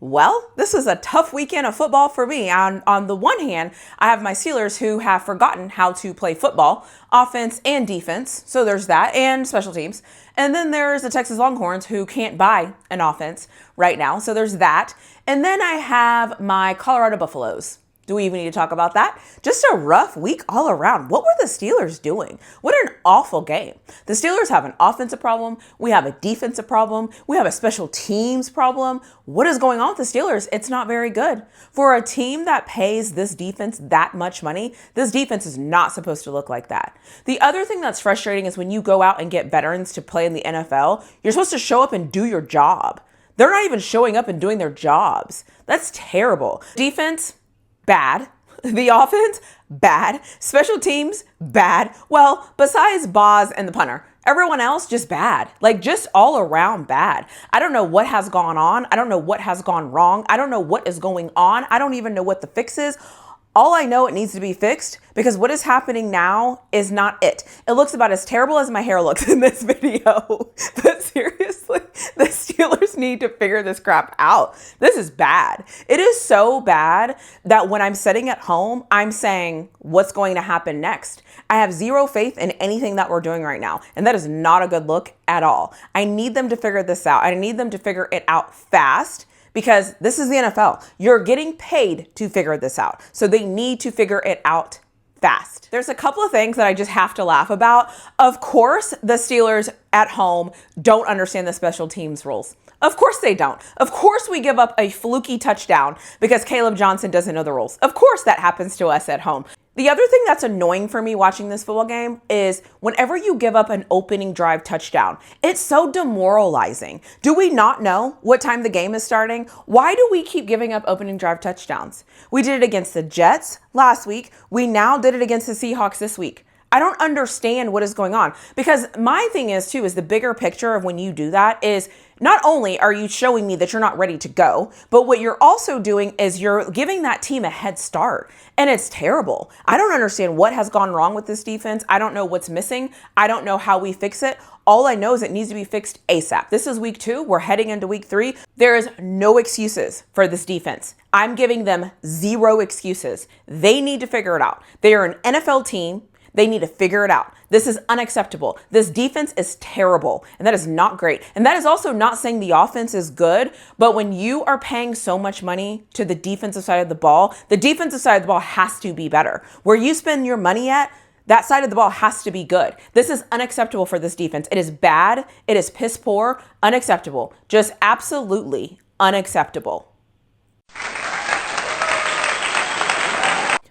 Well, this was a tough weekend of football for me. On the one hand, I have my Steelers who have forgotten how to play football, offense and defense. So there's that, and special teams. And then there's the Texas Longhorns who can't buy an offense right now. So there's that. And then I have my Colorado Buffaloes. Do we even need to talk about that? Just a rough week all around. What were the Steelers doing? What an awful game. The Steelers have an offensive problem. We have a defensive problem. We have a special teams problem. What is going on with the Steelers? It's not very good. For a team that pays this defense that much money, this defense is not supposed to look like that. The other thing that's frustrating is when you go out and get veterans to play in the NFL, you're supposed to show up and do your job. They're not even showing up and doing their jobs. That's terrible. Defense, bad. The offense, bad. Special teams, bad. Well, besides Boz and the punter, everyone else just bad. Like just all around bad. I don't know what has gone on. I don't know what has gone wrong. I don't know what is going on. I don't even know what the fix is. All I know, it needs to be fixed because what is happening now is not it. It looks about as terrible as my hair looks in this video. But seriously, the Steelers need to figure this crap out. This is bad. It is so bad that when I'm sitting at home, I'm saying, what's going to happen next? I have zero faith in anything that we're doing right now. And that is not a good look at all. I need them to figure this out. I need them to figure it out fast. Because this is the NFL. You're getting paid to figure this out. So they need to figure it out fast. There's a couple of things that I just have to laugh about. Of course, the Steelers at home don't understand the special teams rules. Of course they don't. Of course we give up a fluky touchdown because Caleb Johnson doesn't know the rules. Of course that happens to us at home. The other thing that's annoying for me watching this football game is whenever you give up an opening drive touchdown, it's so demoralizing. Do we not know what time the game is starting? Why do we keep giving up opening drive touchdowns? We did it against the Jets last week. We now did it against the Seahawks this week. I don't understand what is going on because my thing is too, is the bigger picture of when you do that is not only are you showing me that you're not ready to go, but what you're also doing is you're giving that team a head start and it's terrible. I don't understand what has gone wrong with this defense. I don't know what's missing. I don't know how we fix it. All I know is it needs to be fixed ASAP. This is week 2. We're heading into week 3. There is no excuses for this defense. I'm giving them zero excuses. They need to figure it out. They are an NFL team. They need to figure it out. This is unacceptable. This defense is terrible, and that is not great. And that is also not saying the offense is good, but when you are paying so much money to the defensive side of the ball has to be better. Where you spend your money at, that side of the ball has to be good. This is unacceptable for this defense. It is bad. It is piss poor. Unacceptable. Just absolutely unacceptable.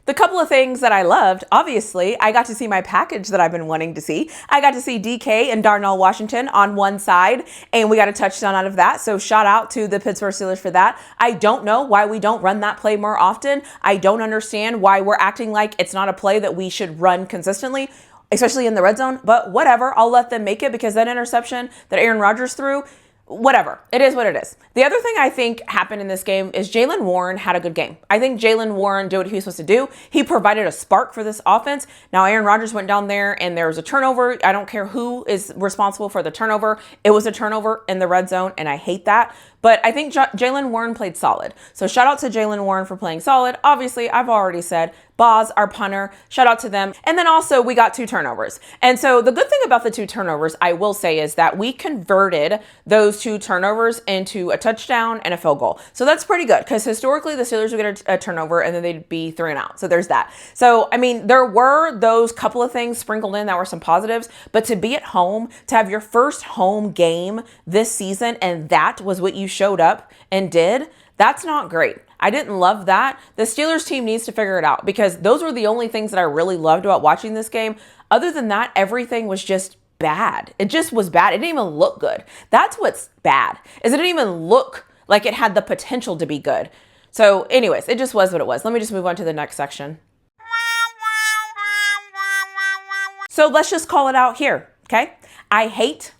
The couple of things that I loved, obviously, I got to see my package that I've been wanting to see. I got to see DK and Darnell Washington on one side, and we got a touchdown out of that. So shout out to the Pittsburgh Steelers for that. I don't know why we don't run that play more often. I don't understand why we're acting like it's not a play that we should run consistently, especially in the red zone. But whatever, I'll let them make it because that interception that Aaron Rodgers threw, whatever. It is what it is. The other thing I think happened in this game is Jaylen Warren had a good game. I think Jaylen Warren did what he was supposed to do. He provided a spark for this offense. Now, Aaron Rodgers went down there and there was a turnover. I don't care who is responsible for the turnover. It was a turnover in the red zone, and I hate that. But I think Jaylen Warren played solid. So shout out to Jaylen Warren for playing solid. Obviously, I've already said Boz, our punter, shout out to them. And then also we got 2 turnovers. And so the good thing about the 2 turnovers, I will say, is that we converted those 2 turnovers into a touchdown and a field goal. So that's pretty good because historically the Steelers would get a turnover and then they'd be 3 and out. So there's that. So, I mean, there were those couple of things sprinkled in that were some positives, but to be at home, to have your first home game this season, and that was what you showed up and did, that's not great. I didn't love that. The Steelers team needs to figure it out because those were the only things that I really loved about watching this game. Other than that, everything was just bad. It just was bad. It didn't even look good. That's what's bad, is it didn't even look like it had the potential to be good. So anyways, it just was what it was. Let me just move on to the next section. So let's just call it out here, okay? I hate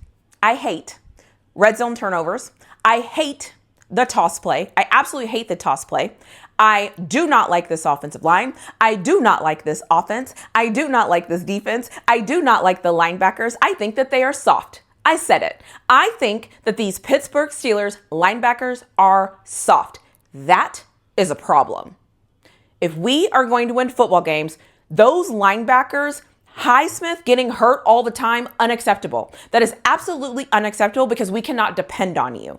red zone turnovers. I hate the toss play. I absolutely hate the toss play. I do not like this offensive line. I do not like this offense. I do not like this defense. I do not like the linebackers. I think that they are soft. I said it. I think that these Pittsburgh Steelers linebackers are soft. That is a problem. If we are going to win football games, those linebackers, Highsmith getting hurt all the time, unacceptable. That is absolutely unacceptable because we cannot depend on you.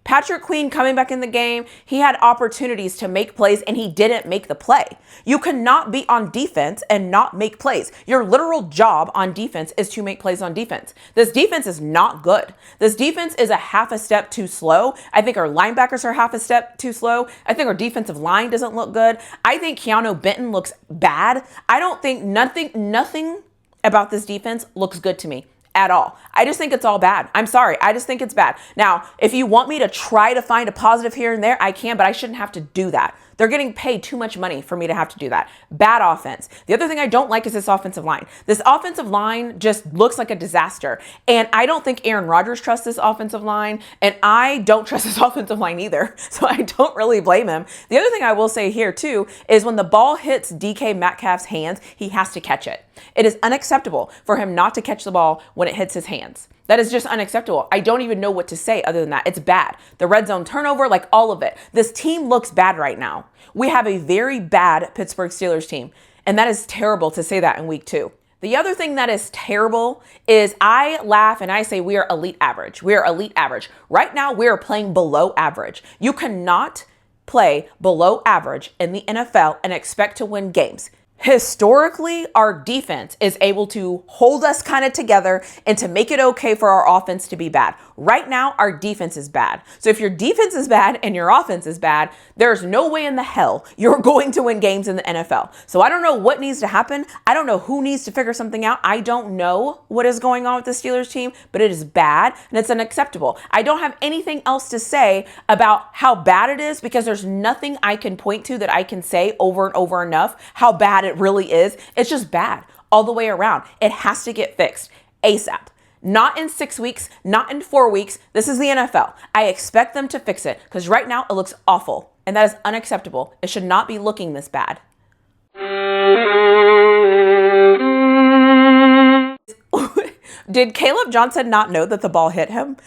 Patrick Queen coming back in the game, he had opportunities to make plays and he didn't make the play. You cannot be on defense and not make plays. Your literal job on defense is to make plays on defense. This defense is not good. This defense is a half a step too slow. I think our linebackers are half a step too slow. I think our defensive line doesn't look good. I think Keanu Benton looks bad. I don't think nothing about this defense looks good to me at all. I just think it's all bad. I'm sorry. I just think it's bad. Now, if you want me to try to find a positive here and there, I can, but I shouldn't have to do that. They're getting paid too much money for me to have to do that. Bad offense. The other thing I don't like is this offensive line. This offensive line just looks like a disaster. And I don't think Aaron Rodgers trusts this offensive line. And I don't trust this offensive line either. So I don't really blame him. The other thing I will say here too is when the ball hits DK Metcalf's hands, he has to catch it. It is unacceptable for him not to catch the ball when it hits his hands. That is just unacceptable. I don't even know what to say other than that. It's bad. The red zone turnover, like all of it. This team looks bad right now. We have a very bad Pittsburgh Steelers team, and that is terrible to say that in week 2. The other thing that is terrible is I laugh and I say we are elite average. We are elite average. Right now, we are playing below average. You cannot play below average in the NFL and expect to win games. Historically, our defense is able to hold us kind of together and to make it okay for our offense to be bad. Right now, our defense is bad. So if your defense is bad and your offense is bad, there's no way in the hell you're going to win games in the NFL. So I don't know what needs to happen. I don't know who needs to figure something out. I don't know what is going on with the Steelers team, but it is bad and it's unacceptable. I don't have anything else to say about how bad it is because there's nothing I can point to that I can say over and over enough how bad it really is. It's just bad all the way around. It has to get fixed ASAP. Not in 6 weeks, not in 4 weeks. This is the NFL. I expect them to fix it because right now it looks awful and that is unacceptable. It should not be looking this bad. Did Caleb Johnson not know that the ball hit him?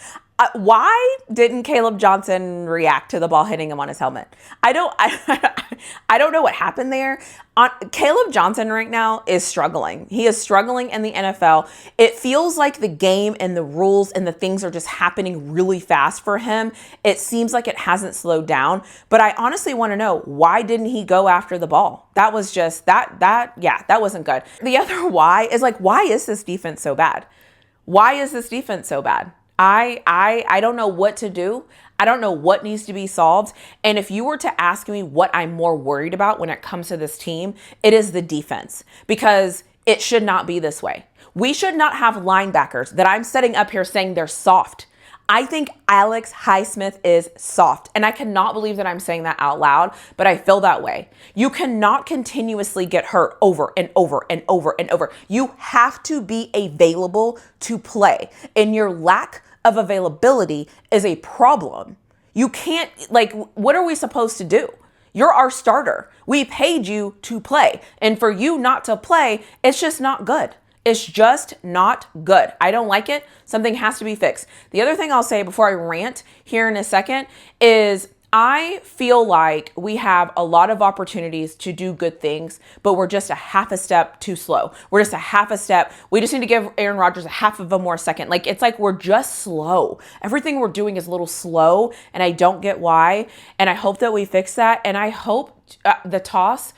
Why didn't Caleb Johnson react to the ball hitting him on his helmet? I don't know what happened there. Caleb Johnson right now is struggling. He is struggling in the NFL. It feels like the game and the rules and the things are just happening really fast for him. It seems like it hasn't slowed down, but I honestly want to know, why didn't he go after the ball? That was just that wasn't good. The other why is like, why is this defense so bad? Why is this defense so bad? I don't know what to do. I don't know what needs to be solved. And if you were to ask me what I'm more worried about when it comes to this team, it is the defense, because it should not be this way. We should not have linebackers that I'm setting up here saying they're soft. I think Alex Highsmith is soft, and I cannot believe that I'm saying that out loud, but I feel that way. You cannot continuously get hurt over and over and over and over. You have to be available to play, and your lack of availability is a problem. You can't, what are we supposed to do? You're our starter. We paid you to play, and for you not to play, it's just not good. It's just not good. I don't like it. Something has to be fixed. The other thing I'll say before I rant here in a second is I feel like we have a lot of opportunities to do good things, but we're just a half a step too slow. We're just a half a step. We just need to give Aaron Rodgers a half of a more second. It's like we're just slow. Everything we're doing is a little slow, and I don't get why. And I hope that we fix that. And I hope the toss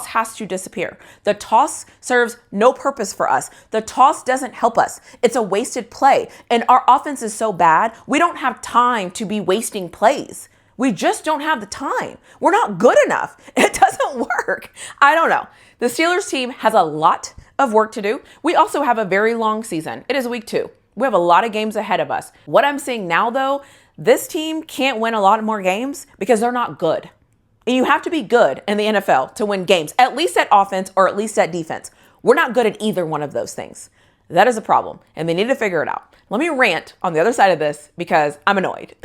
has to disappear. The toss serves no purpose for us. The toss doesn't help us. It's a wasted play. And our offense is so bad, we don't have time to be wasting plays. We just don't have the time. We're not good enough. It doesn't work. I don't know. The Steelers team has a lot of work to do. We also have a very long season. It is week 2. We have a lot of games ahead of us. What I'm seeing now, though, this team can't win a lot more games because they're not good. And you have to be good in the NFL to win games, at least at offense or at least at defense. We're not good at either one of those things. That is a problem, and they need to figure it out. Let me rant on the other side of this because I'm annoyed.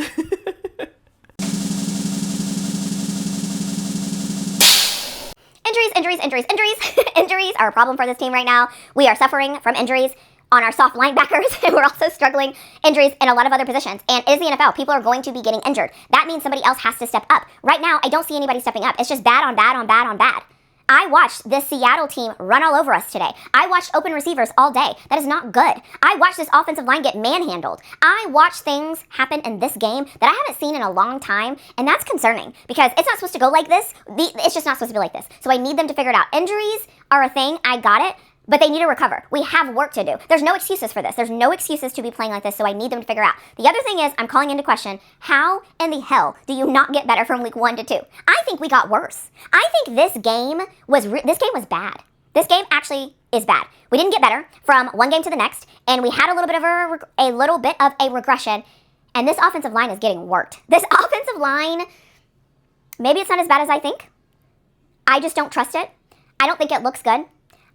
Injuries are a problem for this team right now. We are suffering from injuries. on our soft linebackers, and we're also struggling injuries in a lot of other positions. And it is the NFL. People are going to be getting injured. That means somebody else has to step up. Right now, I don't see anybody stepping up. It's just bad on bad on bad on bad. I watched this Seattle team run all over us today. I watched open receivers all day. That is not good. I watched this offensive line get manhandled. I watched things happen in this game that I haven't seen in a long time, and that's concerning because it's not supposed to go like this. It's just not supposed to be like this. So I need them to figure it out. Injuries are a thing. I got it. But they need to recover. We have work to do. There's no excuses for this. There's no excuses to be playing like this, so I need them to figure out. The other thing is, I'm calling into question, how in the hell do you not get better from week 1 to 2? I think we got worse. I think this game was bad. This game actually is bad. We didn't get better from one game to the next, and we had a little bit of a regression, and this offensive line is getting worked. This offensive line, maybe it's not as bad as I think. I just don't trust it. I don't think it looks good.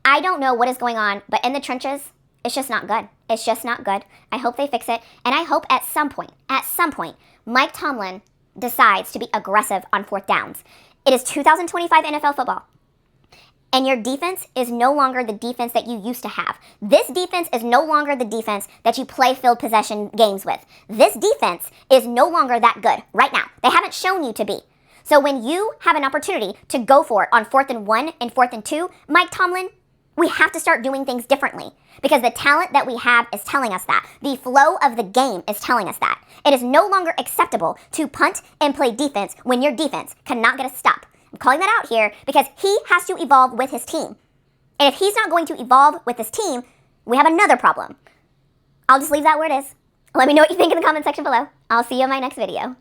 I don't know what is going on, but in the trenches, it's just not good. It's just not good. I hope they fix it, and I hope at some point, Mike Tomlin decides to be aggressive on 4th downs. It is 2025 NFL football, and your defense is no longer the defense that you used to have. This defense is no longer the defense that you play field possession games with. This defense is no longer that good right now. They haven't shown you to be. So when you have an opportunity to go for it on 4th and 1 and 4th and 2, Mike Tomlin, we have to start doing things differently because the talent that we have is telling us that. The flow of the game is telling us that. It is no longer acceptable to punt and play defense when your defense cannot get a stop. I'm calling that out here because he has to evolve with his team. And if he's not going to evolve with his team, we have another problem. I'll just leave that where it is. Let me know what you think in the comment section below. I'll see you in my next video.